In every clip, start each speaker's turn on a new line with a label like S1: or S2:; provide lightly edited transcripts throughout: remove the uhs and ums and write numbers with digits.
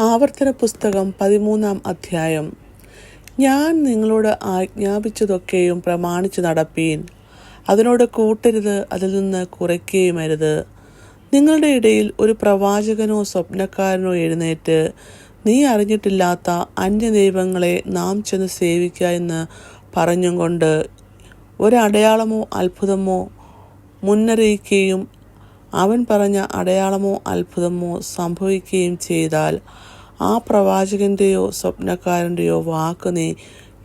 S1: ആവർത്തന പുസ്തകം 13-ാം അധ്യായം. ഞാൻ നിങ്ങളോട് ആജ്ഞാപിച്ചതൊക്കെയും പ്രമാണിച്ചു നടപ്പീൻ. അതിനോട് കൂട്ടരുത്, അതിൽ നിന്ന് കുറയ്ക്കുകയുമരുത്. നിങ്ങളുടെ ഇടയിൽ ഒരു പ്രവാചകനോ സ്വപ്നക്കാരനോ എഴുന്നേറ്റ് നീ അറിഞ്ഞിട്ടില്ലാത്ത അന്യദൈവങ്ങളെ നാം ചെന്ന് സേവിക്കുക എന്ന് പറഞ്ഞും കൊണ്ട് ഒരടയാളമോ അത്ഭുതമോ മുന്നറിയിക്കുകയും അവൻ പറഞ്ഞ അടയാളമോ അത്ഭുതമോ സംഭവിക്കുകയും ചെയ്താൽ ആ പ്രവാചകൻ്റെയോ സ്വപ്നക്കാരൻ്റെയോ വാക്ക് നീ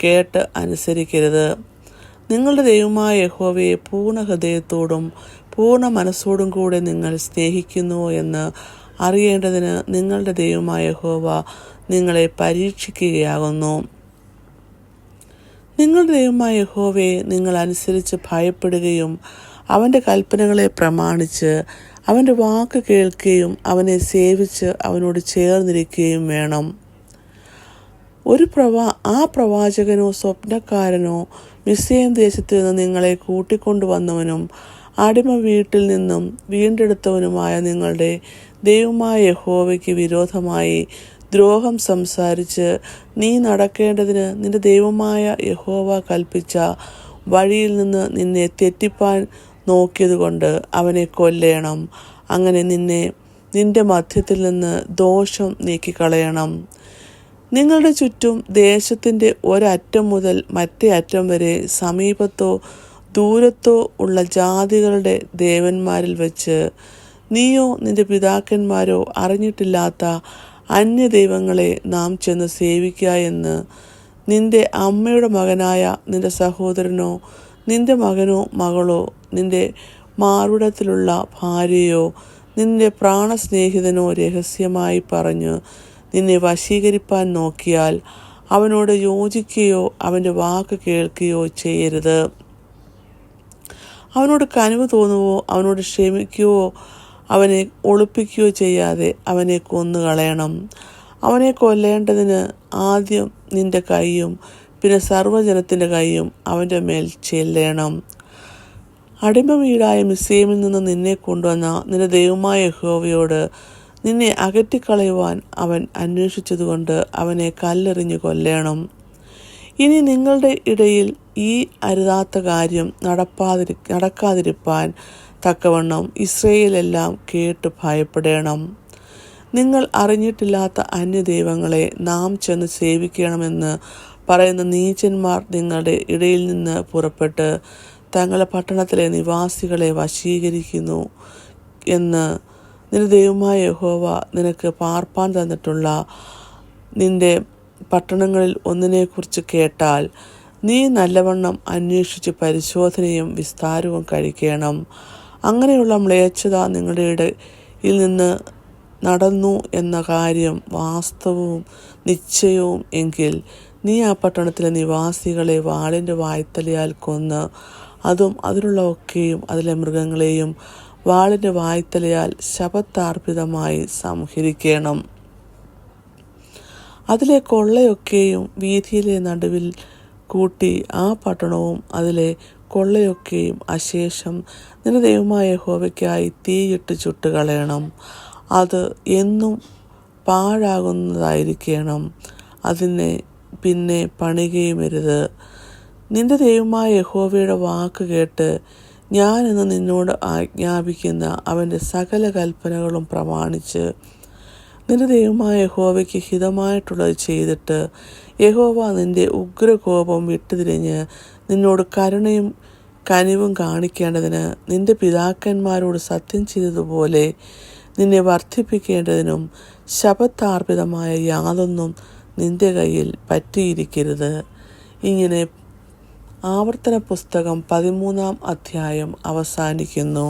S1: കേട്ട് അനുസരിക്കരുത്. നിങ്ങളുടെ ദൈവമായ യഹോവയെ പൂർണ്ണ ഹൃദയത്തോടും പൂർണ്ണ മനസ്സോടും കൂടെ നിങ്ങൾ സ്നേഹിക്കുന്നുവോ എന്ന് അറിയേണ്ടതിന് നിങ്ങളുടെ ദൈവമായ യഹോവ നിങ്ങളെ പരീക്ഷിക്കുകയാകുന്നു. നിങ്ങളുടെ ദൈവമായ യഹോവയെ നിങ്ങൾ അനുസരിച്ച് ഭയപ്പെടുകയും അവൻ്റെ കൽപ്പനകളെ പ്രമാണിച്ച് അവൻ്റെ വാക്ക് കേൾക്കുകയും അവനെ സേവിച്ച് അവനോട് ചേർന്നിരിക്കുകയും വേണം. ആ പ്രവാചകനോ സ്വപ്നക്കാരനോ മിസ്രയീം ദേശത്തു നിന്ന് നിങ്ങളെ കൂട്ടിക്കൊണ്ടുവന്നവനും അടിമ വീട്ടിൽ നിന്നും വീണ്ടെടുത്തവനുമായ നിങ്ങളുടെ ദൈവമായ യഹോവയ്ക്ക് വിരോധമായി ദ്രോഹം സംസാരിച്ച് നീ നടക്കേണ്ടതിന് നിന്റെ ദൈവമായ യഹോവ കൽപ്പിച്ച വഴിയിൽ നിന്ന് നിന്നെ തെറ്റിപ്പാൻ നോക്കിയതുകൊണ്ട് അവനെ കൊല്ലേണം. അങ്ങനെ നിന്റെ മധ്യത്തിൽ നിന്ന് ദോഷം നീക്കിക്കളയണം. നിങ്ങളുടെ ചുറ്റും ദേശത്തിൻ്റെ ഒരറ്റം മുതൽ മറ്റേ അറ്റം വരെ സമീപത്തോ ദൂരത്തോ ഉള്ള ജാതികളുടെ ദേവന്മാരിൽ വെച്ച് നീയോ നിന്റെ പിതാക്കന്മാരോ അറിഞ്ഞിട്ടില്ലാത്ത അന്യദൈവങ്ങളെ നാം ചെന്ന് സേവിക്കുക എന്ന് നിന്റെ അമ്മയുടെ മകനായ നിന്റെ സഹോദരനോ നിന്റെ മകനോ മകളോ നിന്റെ മാറുടത്തിലുള്ള ഭാര്യയോ നിന്റെ പ്രാണസ്നേഹിതനോ രഹസ്യമായി പറഞ്ഞു നിന്നെ വശീകരിപ്പാൻ നോക്കിയാൽ അവനോട് യോജിക്കുകയോ അവൻ്റെ വാക്ക് കേൾക്കുകയോ ചെയ്യരുത്. അവനോട് കനിവ് തോന്നുവോ അവനോട് ക്ഷമിക്കുകയോ അവനെ ഒളിപ്പിക്കുകയോ ചെയ്യാതെ അവനെ കൊന്നുകളയണം. അവനെ കൊല്ലേണ്ടതിന് ആദ്യം നിന്റെ കൈയും പിന്നെ സർവ്വജനത്തിൻ്റെ കൈയും അവൻ്റെ മേൽ ചെല്ലണം. അടിമ വീടായ മിസ്രയീമിൽ നിന്ന് നിന്നെ കൊണ്ടുവന്ന നിന്റെ ദൈവമായ യഹോവയോട് നിന്നെ അകറ്റിക്കളയുവാൻ അവൻ അന്വേഷിച്ചതുകൊണ്ട് അവനെ കല്ലെറിഞ്ഞു കൊല്ലണം. ഇനി നിങ്ങളുടെ ഇടയിൽ ഈ അരുതാത്ത കാര്യം നടക്കാതിരിപ്പാൻ തക്കവണ്ണം ഇസ്രായേലെല്ലാം കേട്ട് ഭയപ്പെടണം. നിങ്ങൾ അറിഞ്ഞിട്ടില്ലാത്ത അന്യദൈവങ്ങളെ നാം ചെന്ന് സേവിക്കണമെന്ന് പറയുന്ന നീചന്മാർ നിങ്ങളുടെ ഇടയിൽ നിന്ന് പുറപ്പെട്ട് തങ്ങളുടെ പട്ടണത്തിലെ നിവാസികളെ വശീകരിക്കുന്നു എന്ന് നിന്റെ ദൈവമായ യഹോവ നിനക്ക് പാർപ്പാൻ തന്നിട്ടുള്ള നിന്റെ പട്ടണങ്ങളിൽ ഒന്നിനെക്കുറിച്ച് കേട്ടാൽ നീ നല്ലവണ്ണം അന്വേഷിച്ച് പരിശോധനയും വിസ്താരവും കഴിക്കണം. അങ്ങനെയുള്ള മ്ലേച്ഛത നിങ്ങളുടെ ഇടയിൽ നിന്ന് നടന്നു എന്ന കാര്യം വാസ്തവവും നിശ്ചയവും എങ്കിൽ നീ ആ പട്ടണത്തിലെ നിവാസികളെ വാളിൻ്റെ വായ്ത്തലയാൽ കൊന്ന് അതും അതിലുള്ള ഒക്കെയും അതിലെ മൃഗങ്ങളെയും വാളിൻ്റെ വായ്ത്തലയാൽ ശപഥാർപ്പിതമായി സംഹരിക്കണം. അതിലെ കൊള്ളയൊക്കെയും വീഥിയിലെ നടുവിൽ കൂട്ടി ആ പട്ടണവും അതിലെ കൊള്ളയൊക്കെയും അശേഷം നിന്റെ ദൈവമായ യഹോവയ്ക്കായി തീയിട്ട് ചുട്ടുകളയണം. അത് എന്നും പാഴാകുന്നതായിരിക്കണം. അതിനെ പിന്നെ പണിയുകയുമരുത്. നിന്റെ ദൈവമായ യഹോവയുടെ വാക്ക് കേട്ട് ഞാനെന്ന് നിന്നോട് ആജ്ഞാപിക്കുന്ന അവൻ്റെ സകല കൽപ്പനകളും പ്രമാണിച്ച് നിന്റെ ദൈവമായ യഹോവയ്ക്ക് ഹിതമായിട്ടുള്ളത് ചെയ്തിട്ട് യഹോവ നിന്റെ ഉഗ്രകോപം വിട്ടുതിരിഞ്ഞ് നിന്നോട് കരുണയും കനിവും കാണിക്കേണ്ടതിന് നിന്റെ പിതാക്കന്മാരോട് സത്യം ചെയ്തതുപോലെ നിന്നെ വർദ്ധിപ്പിക്കേണ്ടതിനും ശപഥാർപ്പിതമായ യാതൊന്നും നിന്റെ കയ്യിൽ പറ്റിയിരിക്കരുത്. ഇങ്ങനെ ആവർത്തന പുസ്തകം 13-ാം അധ്യായം അവസാനിക്കുന്നു.